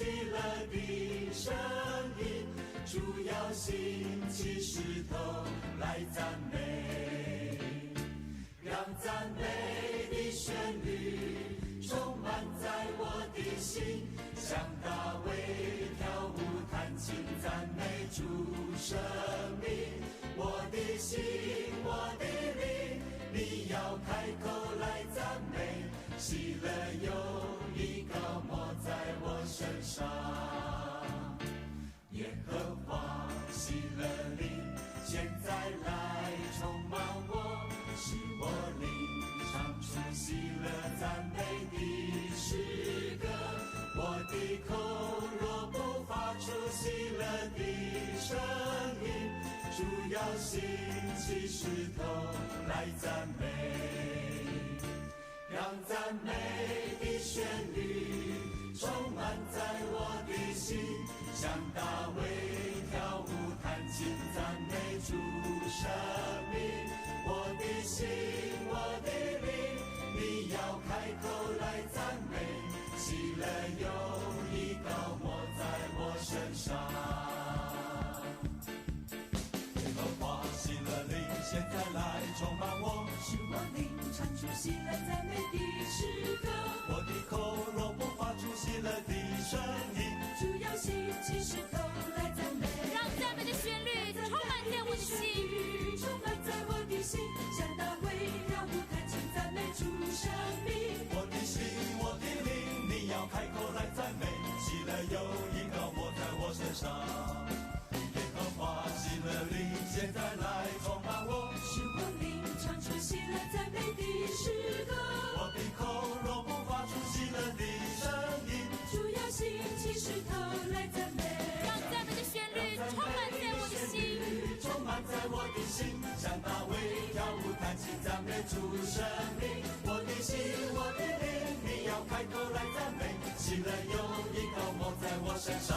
喜乐的声音，主要兴起石头来赞美，让赞美的旋律充满在我的心，像大卫跳舞弹琴赞美主生命。我的心，我的灵，你要开口来赞美，喜乐有一膏抹在我身上。耶和华喜乐灵现在来充满我，使我灵唱出喜乐赞美的诗歌。我的口若不发出喜乐的声音，主要兴起石头来赞美，让赞美的旋律充满在我的心，像大卫跳舞弹琴赞美主生命。我的心，我的灵，你要开口来赞美，喜乐有一膏抹在我身上。耶和华喜乐灵现在来充满我，使我灵唱出喜乐赞美的诗歌。我的口若不发出喜乐的声音，主要兴起石头来赞美，让赞美的旋律充满在我的心，充满在我的心，像大卫跳舞弹琴赞美主生命。我的心，我的灵，你要开口来赞美，喜乐有一膏抹在我身上。耶和华喜乐灵现在来充满我，使我灵唱出喜乐赞美的诗歌。我的口若不发出喜乐的声音，主要兴起石头来赞美，让赞美的旋律充满在我的心，充满在我的心，像大卫跳舞弹琴赞美主生命。我的心，我的灵，你要开口来赞美，喜乐有一膏抹在我身上。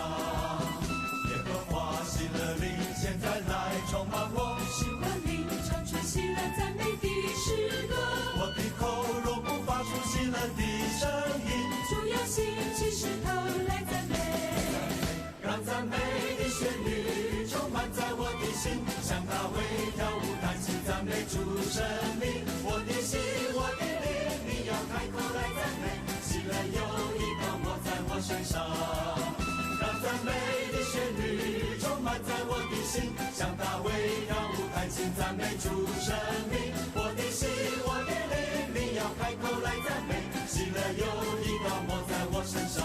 耶和华喜乐灵现在来充满我，使我灵唱出喜乐赞美的诗歌。我的口若不发出喜乐的声音，主要兴起石头来赞美，让赞美的旋律充满在我的心，像大卫跳舞弹琴赞美主生命。我的心，我的灵，你要开口来赞美，喜乐有一膏抹在我身上，让赞美的旋律充满在我的心，像大卫跳舞弹琴赞美主生命。我的心，我的灵，你要开口来赞美，喜乐有一膏抹在我身上。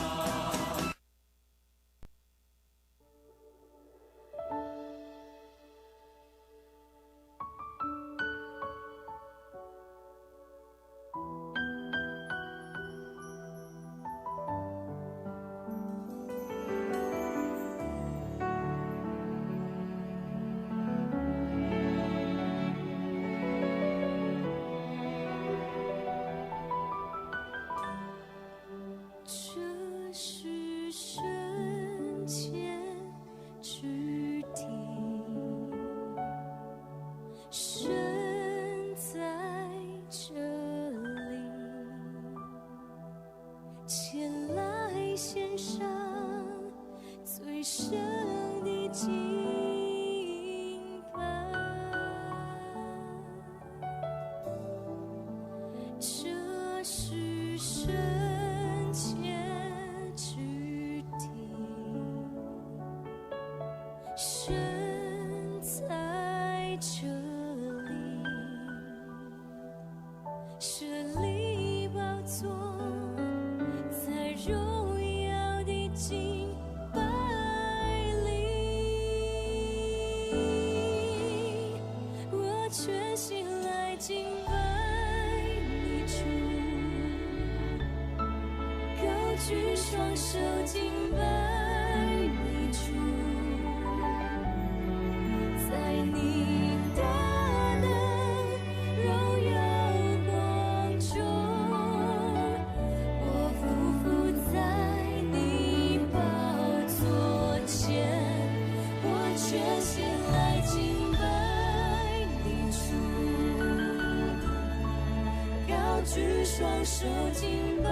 双手敬拜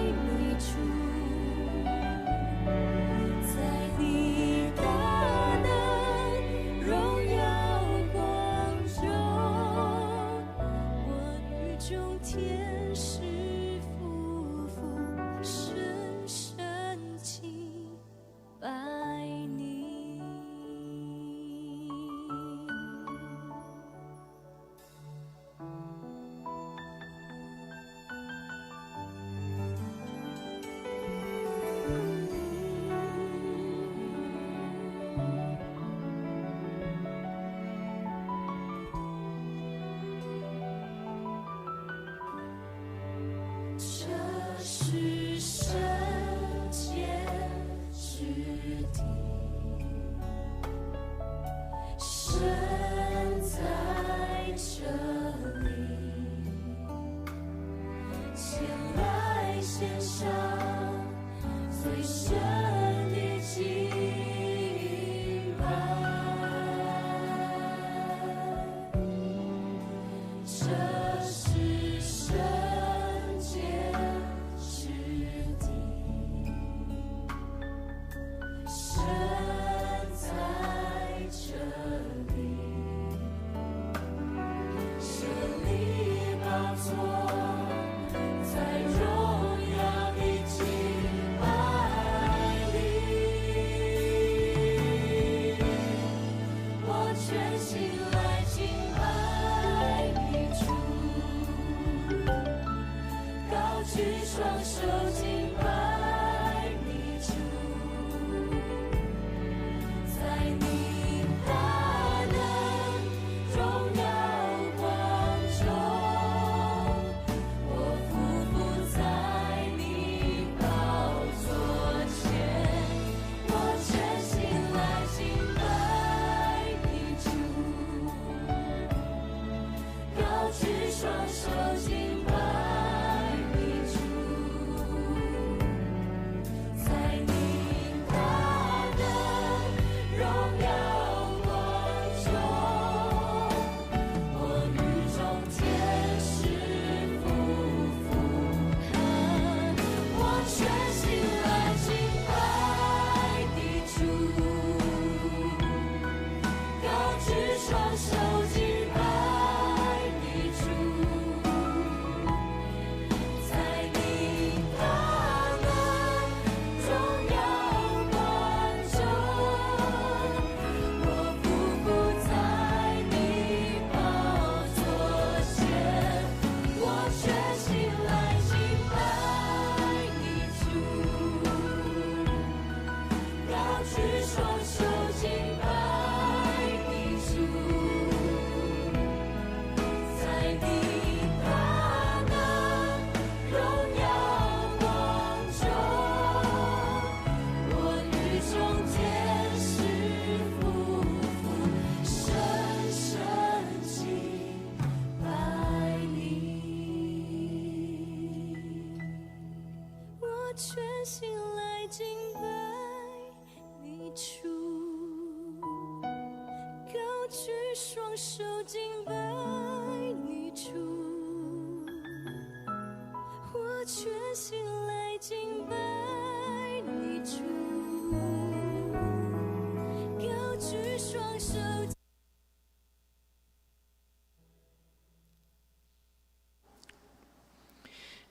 你主，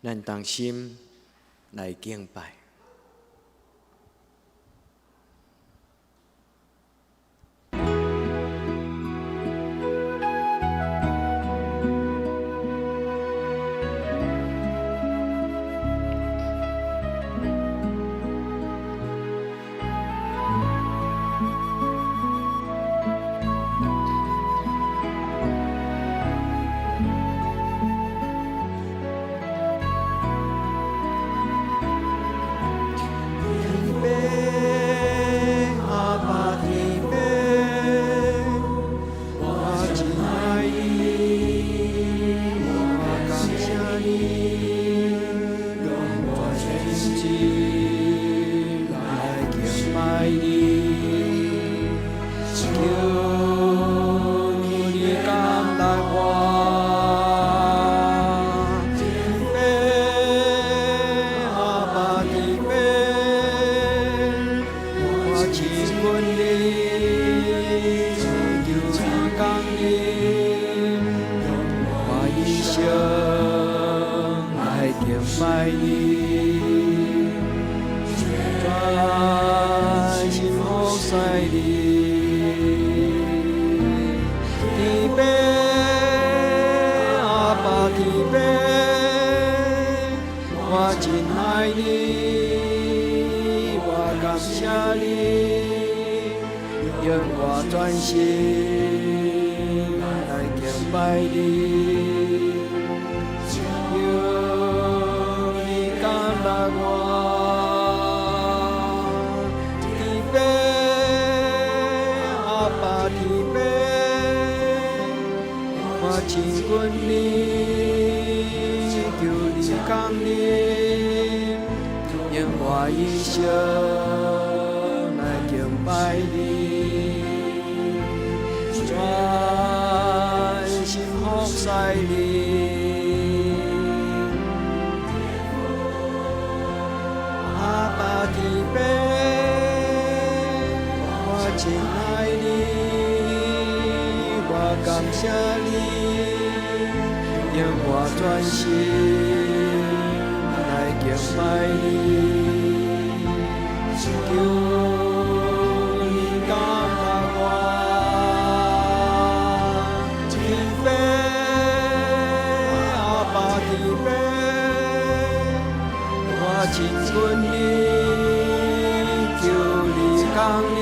咱同心来敬拜。用我一生来敬拜你，专心服侍你。阿爸天父，我亲爱你，我感谢你，用我专心来敬拜你。求你感动我，天父，阿爸天父，我亲近你，求你降临，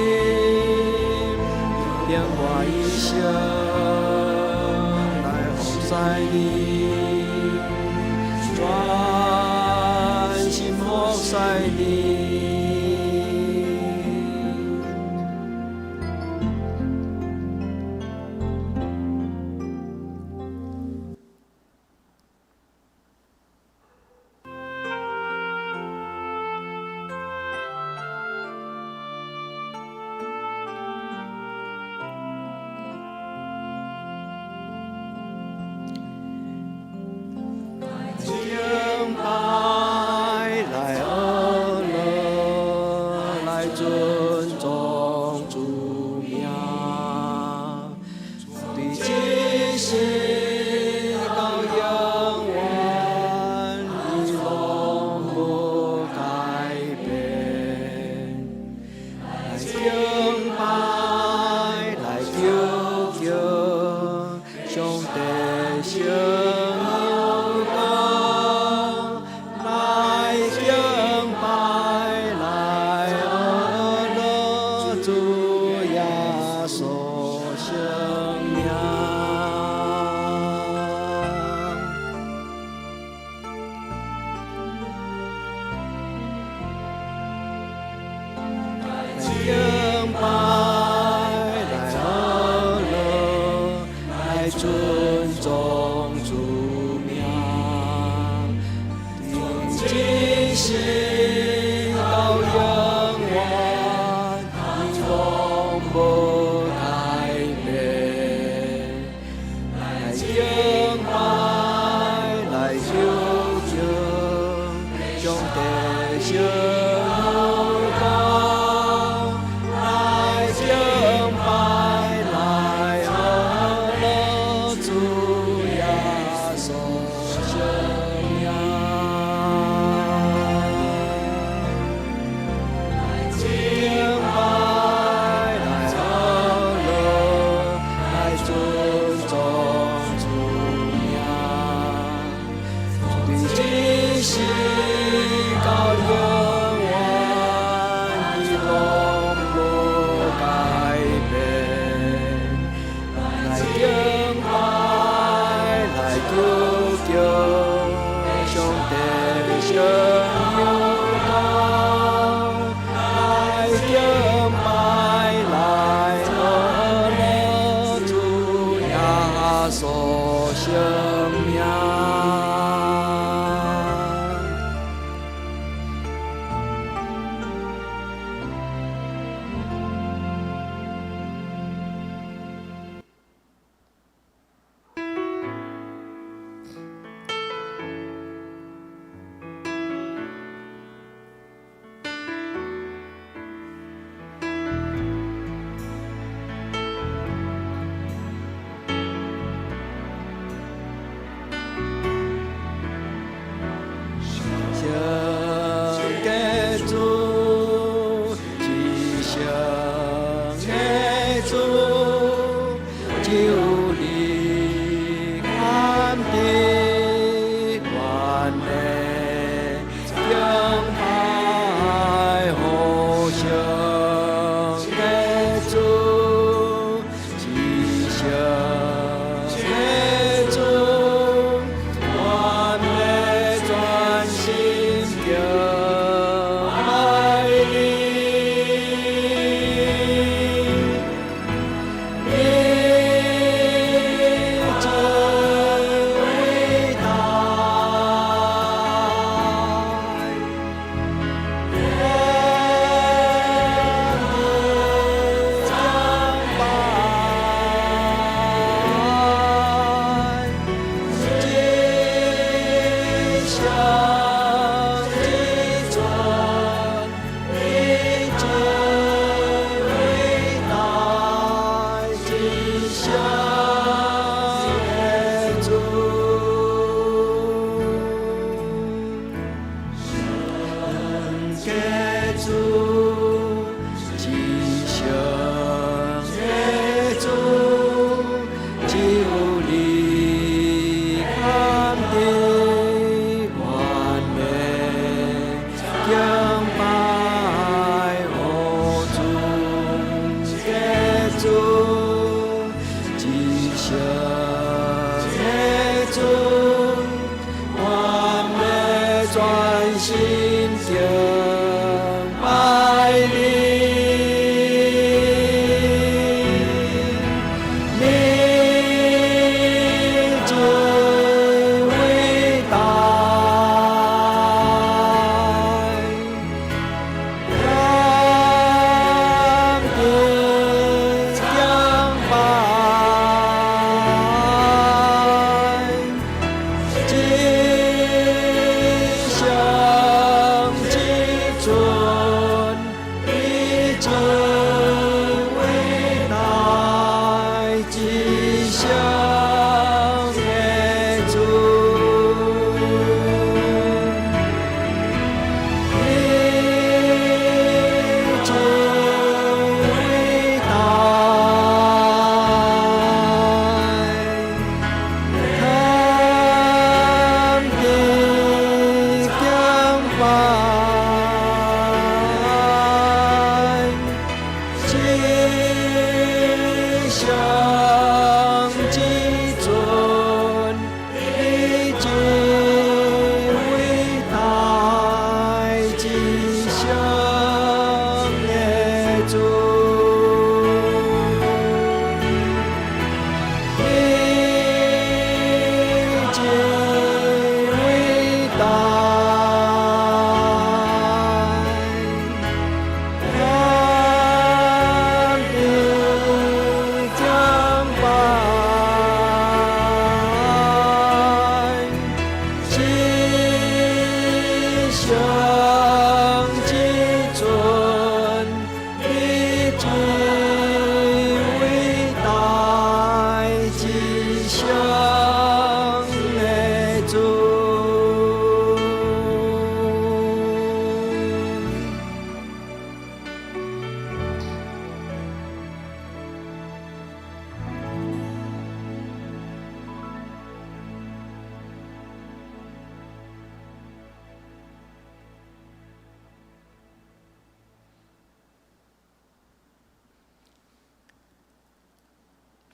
让我一生来服侍你，专心服侍你。是高永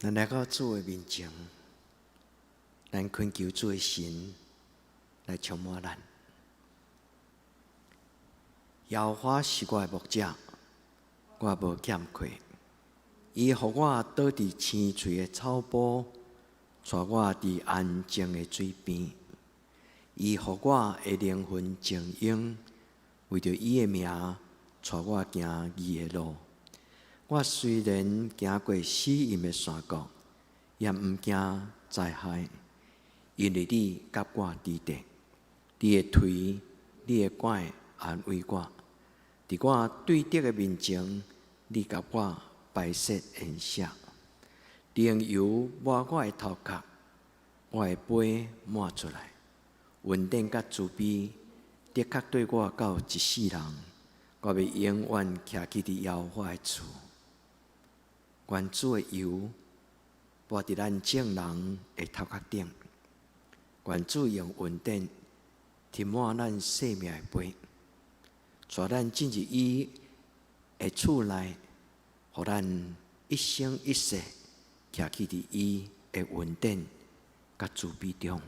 咱来到主的面前，咱恳求主的神来充满咱。耶和华是我的牧者，我无欠缺。伊予我倒伫青翠的草坡，带我伫安静的水边。伊予我的灵魂静养，为着伊的名，带我行义的路。我虽然行过死荫的山谷，也毋惊灾害，因为你甲我伫地，你的腿、你的拐安慰我。伫我对敌的面前，你甲我摆设筵席，灵油抹我的头壳，我的杯满出来。恩典甲慈悲的确对我到一世人，我要永远徛起伫耶和华的厝。愿主的油抹伫咱众人的头壳顶，愿主用恩典填满咱生命的杯，带咱进入伊的厝内，互咱一生一世徛起伫伊的恩典甲慈悲中。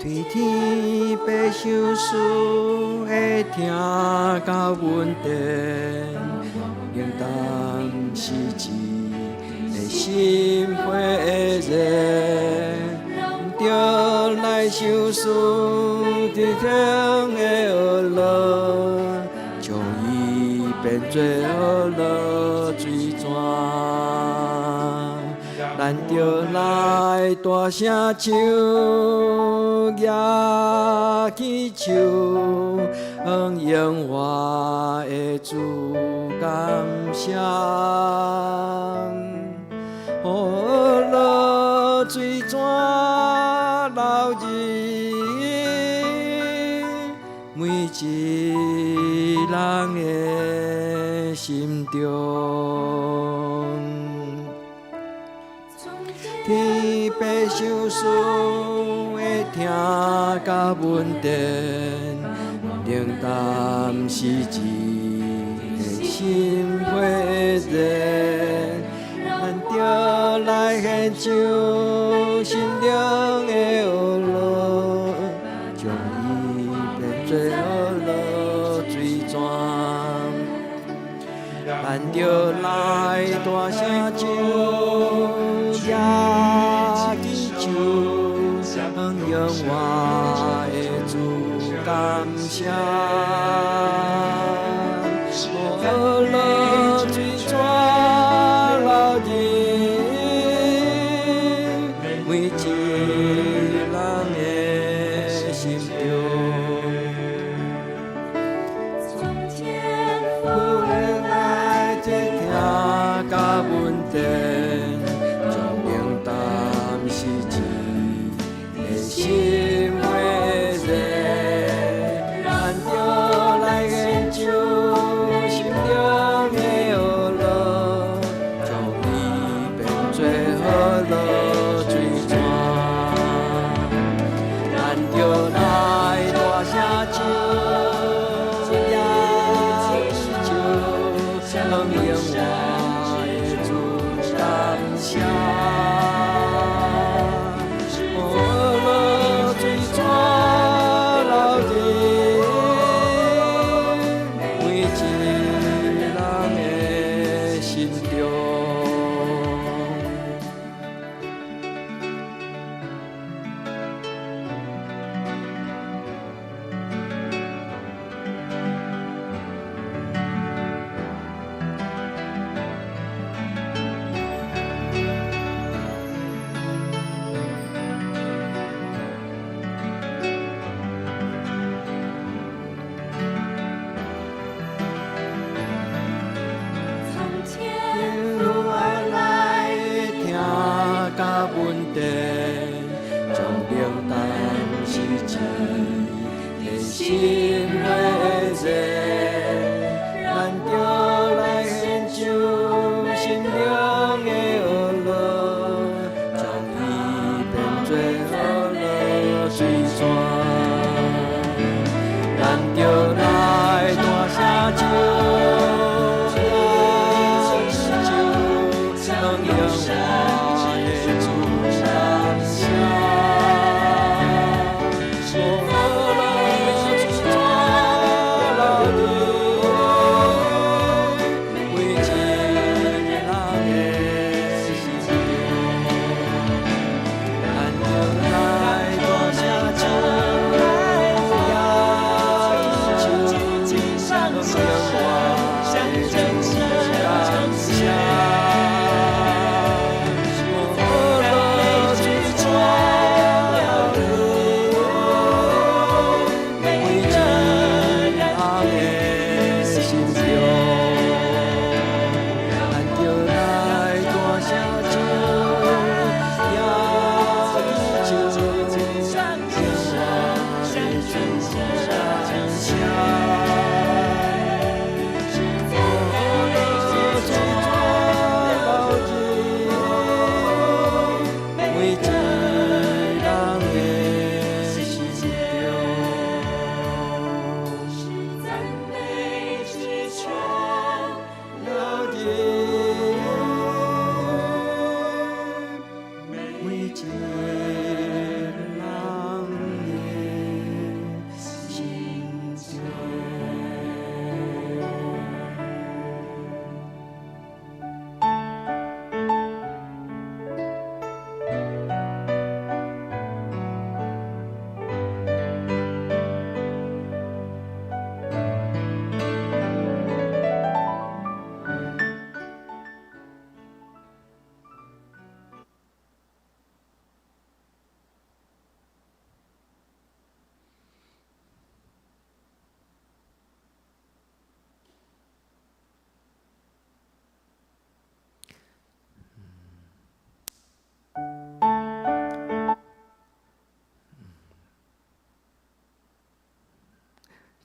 推天白相思会听到阮电，冷淡是一个心花热，着来相思伫天的河落，将伊变做河落水泉。咱着来大声唱，举起手，向永活的主感谢。河落水泉流入每一人的心中。天白相思会听甲阮电，冷淡是一个心花热，咱着来献上心灵的河落，将伊变做河落水泉。咱着来大声唱。举起手，向永活的主感谢。河落水泉流入每一人的心中。父来这听甲阮电。心花热，咱着来献上心灵的河落，将伊变做河落水泉。咱着来大声唱，举起手，向永活的主感谢。将冷淡是一个心花热，咱着来献上心灵的河落，将伊变做河落水泉。咱着来大声唱，举起手，向永活的主。河落水泉流入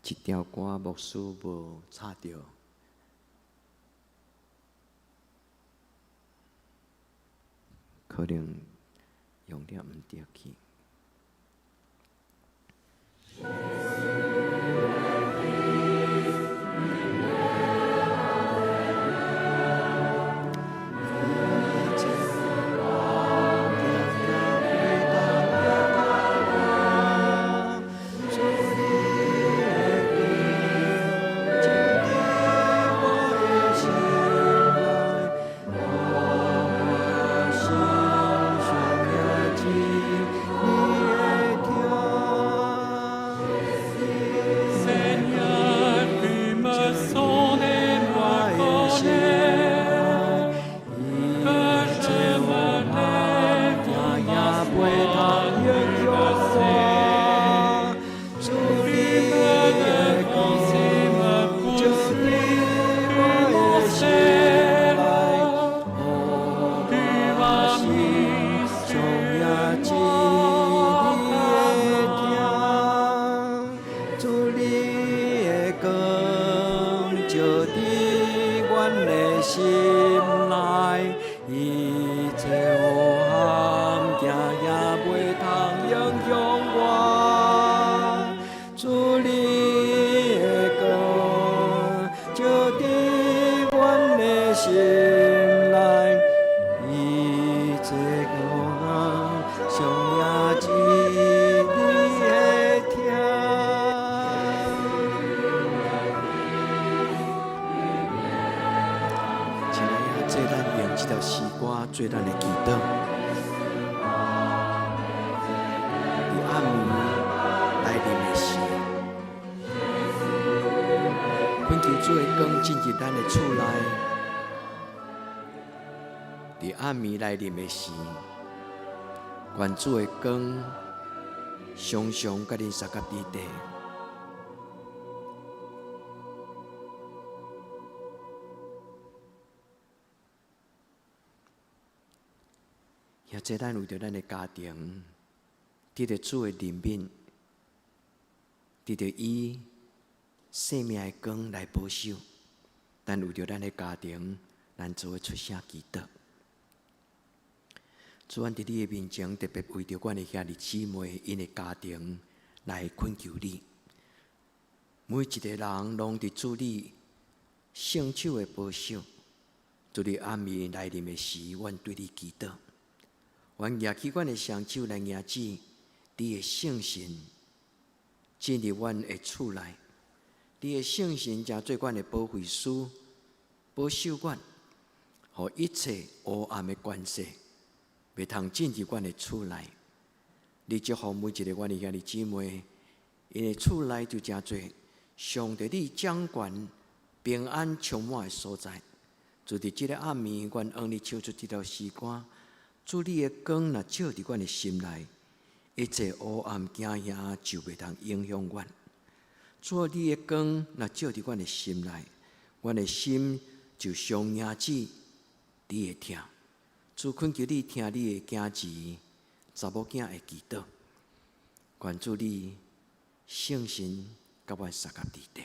一条歌牧师无插到，可能用了毋对去。做咱的祈祷，伫暗暝来临的时，恳求主的光进入咱的厝内。伫暗暝来临的时，愿主的光常常甲恁相合伫地。也这咱为着咱的家庭，得着主的怜悯，得着伊生命的光来保守。咱为着咱的家庭，咱做伙出声祈祷。主，阮伫你的面前，特别为着阮的兄弟姊妹因的家庭来恳求你。每一个人拢伫主你圣手的保守，主你暗暝来临的时，阮对你祈祷。阮举起阮的双手来迎指你的圣神进入阮的厝内，你的圣神正做阮的保惠师，保守阮，互一切黑暗的关系袂通进入阮的厝内。你祝福每一个阮的兄弟姊妹，因的厝内就真多上帝你掌权、平安充满的所在。就伫即个暗暝，阮向你唱出这条诗歌。主你的光若照伫阮的心内，一切黑暗惊吓就袂通影响阮。主你的光若照伫阮的心内，阮的心就常迎指你的听。主恳求你听你的囝子、查某囝的祈祷，愿主你圣神甲阮相合伫地。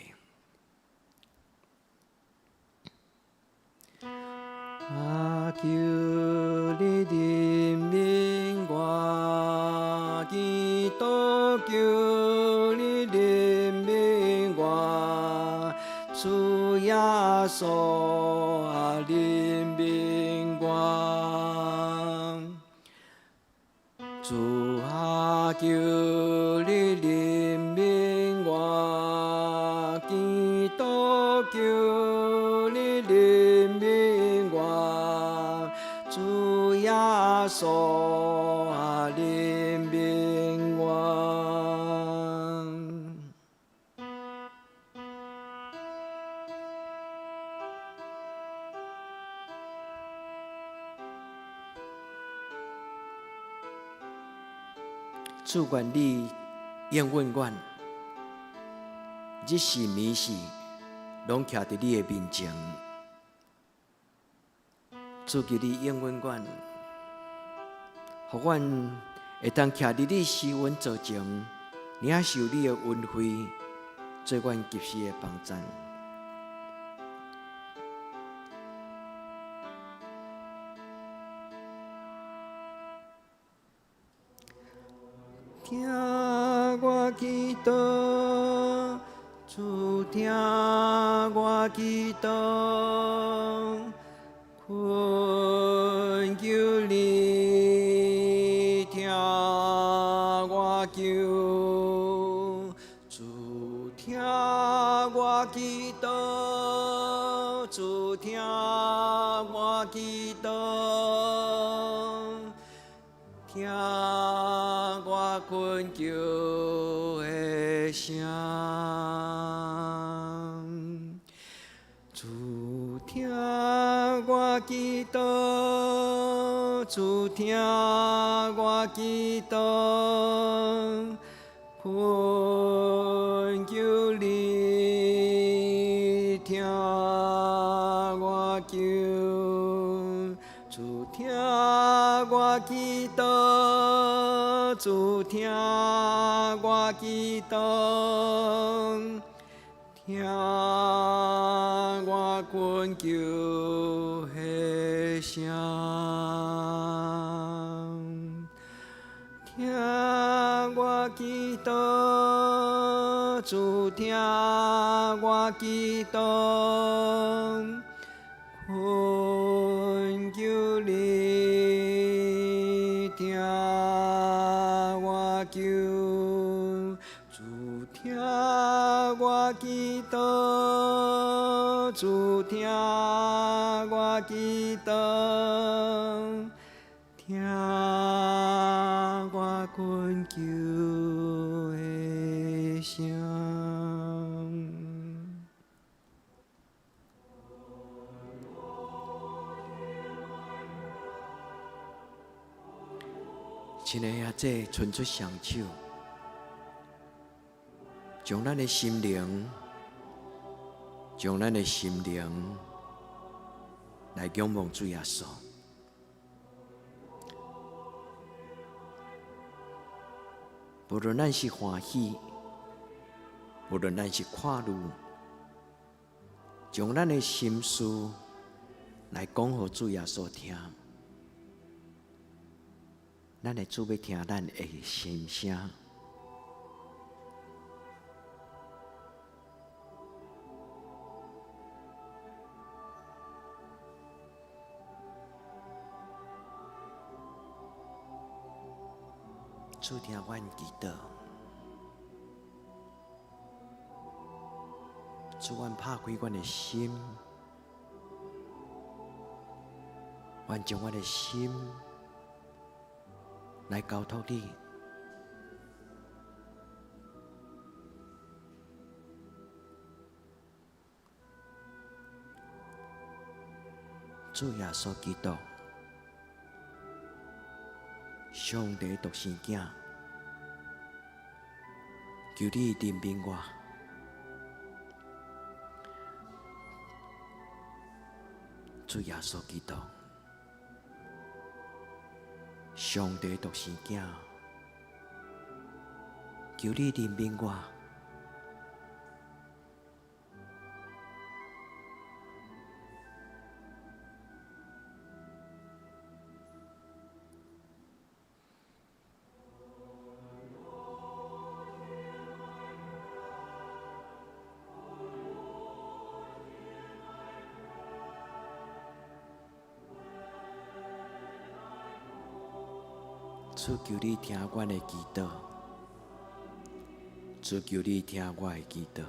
求你怜悯我，祈祷求你怜悯我，主耶稣啊怜悯我，主啊求你怜悯我，祈祷求你怜悯我，主耶稣啊怜悯我。主愿你应允阮，日时暝时，拢徛伫你的面前。主求你应允阮，互阮会当徛伫你施恩座前，领受你的恩惠，做阮及时的帮赞。听我祈祷，主听我祈祷，恳求你听我求，主听我祈祷，主听我祈祷，听我恳求的声。主听我祈祷，主听我祈祷，恳求你听我求，主听我祈祷，主听我祈祷。听我恳求的声，听我祈祷，主听我祈祷，恳求你听我求。主听我祈祷，主听我祈祷，听我恳求的声。亲爱的姐，伸出双手。将咱的心灵，将咱的心灵来仰望主耶稣。无论咱是欢喜，无论咱是快乐，将咱的心事来讲予主耶稣听。咱的主要听咱的心声。主听阮祈祷，主阮拍开阮的心，阮将阮的心来交托你。主耶稣基督，上帝独生子，求你怜悯我。主耶稣基督，上帝独生子，求你怜悯我。主求你听阮的祈祷，主求你听我的祈祷。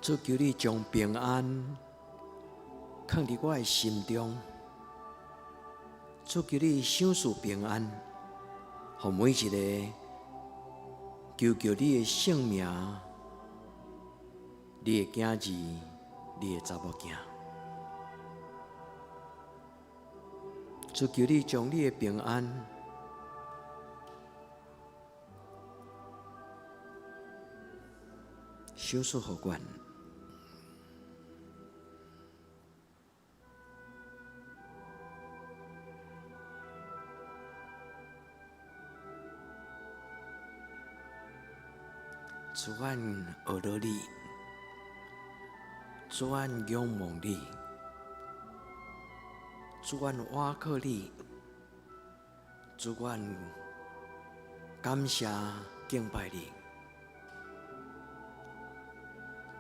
主求你将平安放伫我的心中，主求你赏赐平安，予每一个求求你的性命、你的囝儿、你的查某囝。主求你将你的平安小事互阮。主阮学乐你，主阮仰望你，主阮倚靠你，主阮感谢敬拜你，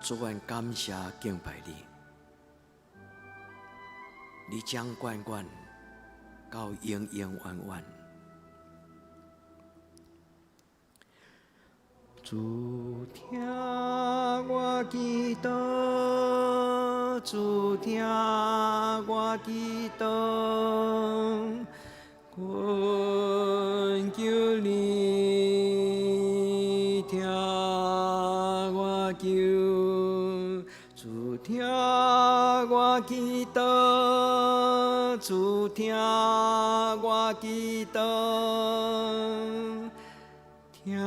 主阮感谢敬拜你，你将管管到永永远远。主听我祈祷，主听我祈祷，恳求你听我求，主听我祈祷，主听我祈祷。听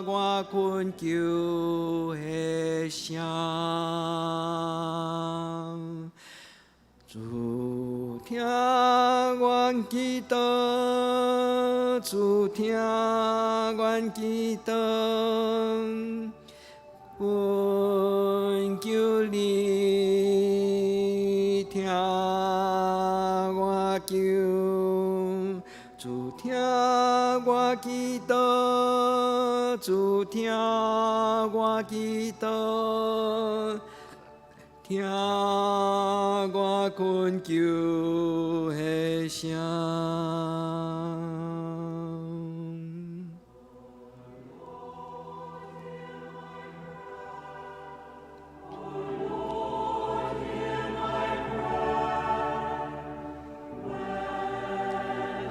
我恳求的声，主听我祈祷，主听我祈祷，恳求你听我求，主听我祈祷，主听我祈祷，听我恳求的声。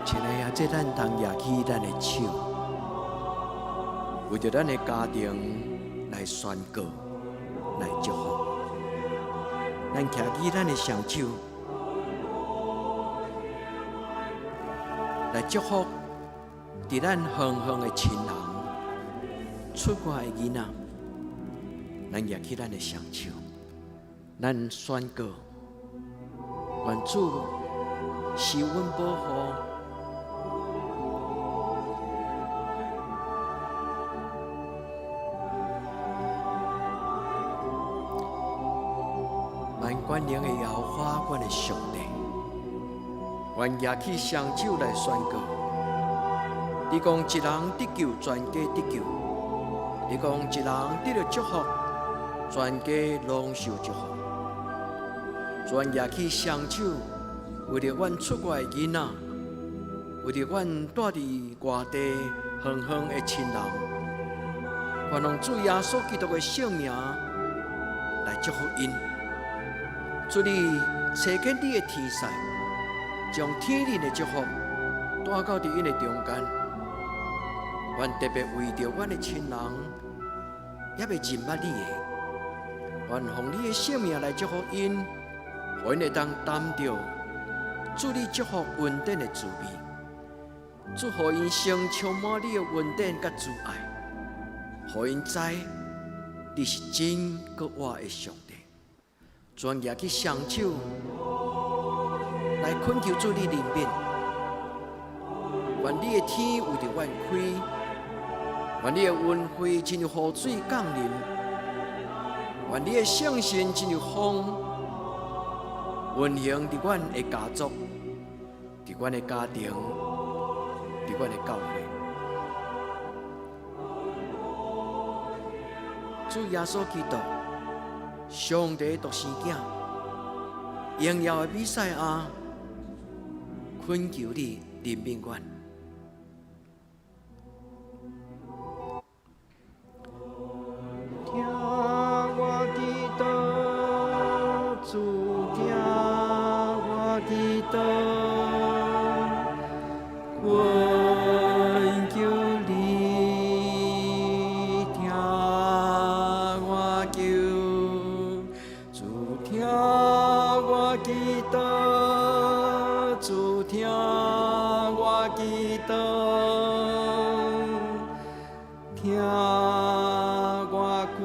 亲爱的，这咱同举起咱的手，为着咱的家庭来宣告、来祝福。咱举起咱的双手，来祝福伫咱远远的亲人、出外的囡仔。咱举起咱的双手，咱宣告：愿主施恩保护。万能的耶和华，阮的上帝，阮举起双手来宣告：你讲一人得救，全家得救；你讲一人得到祝福，全家拢受祝福。阮举起双手，为了阮出外的囡仔，为了阮住伫外地远远的亲人，愿用主耶稣基督的圣名来祝福因。主你找见你的天使，将天灵的祝福带到伫因的中间。阮特别为着阮的亲人，也未认捌你的，愿奉你的圣名来祝福因，互因会当担着主你祝福恩典的滋味，祝福因生充满你的恩典甲慈爱，互因知你是真搁活的上帝。专举起双手来恳求主你怜悯，愿你的天为着阮开，愿你的恩惠亲像雨水降临，愿你的圣神亲像风，运行伫阮的家族，伫阮的家庭，伫阮的教会。主耶稣基督，上帝独生子，荣耀的弥赛亚，恳求你怜悯阮。听我祈祷，主听我祈祷，恳求你听我求。听我祈祷，主听我祈祷，听我恳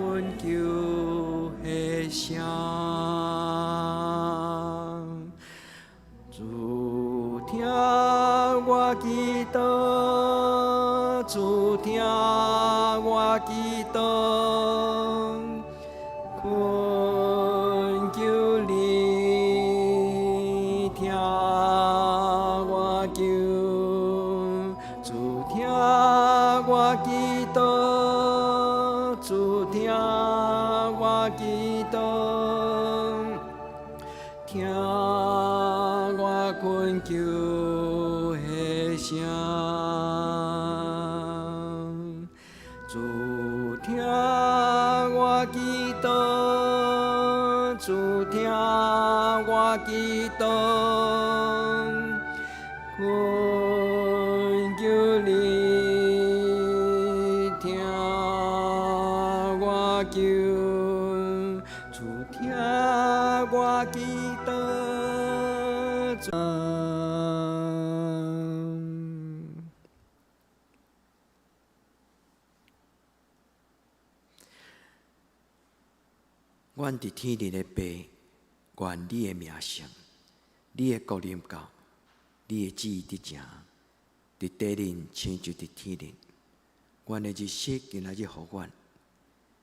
主听我祈祷，恳求你听我求，主听我祈祷，主听我祈祷，听我恳求的声。主听我祈祷，主听我祈祷，恳求你听我求，主听我祈祷。阮伫天里的爸，愿你的名声，你的国临到，你的旨意伫正，伫地人亲像伫天人。阮的日息今仔日互阮，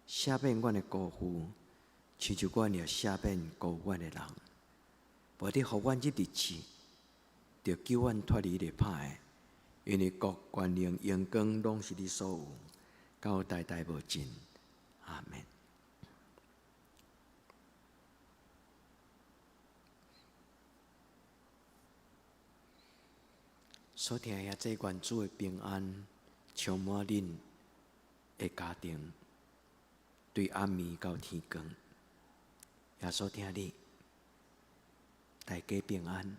赦免阮的辜负，亲像阮也赦免辜负阮的人。无你互阮入日市，就救阮脱离咧歹的，因为国、权能、荣光，拢是你所有，到代代无尽。阿门。所听遐这愿主的平安，充满恁的家庭，对暗暝到天光。也所听你，大家平安。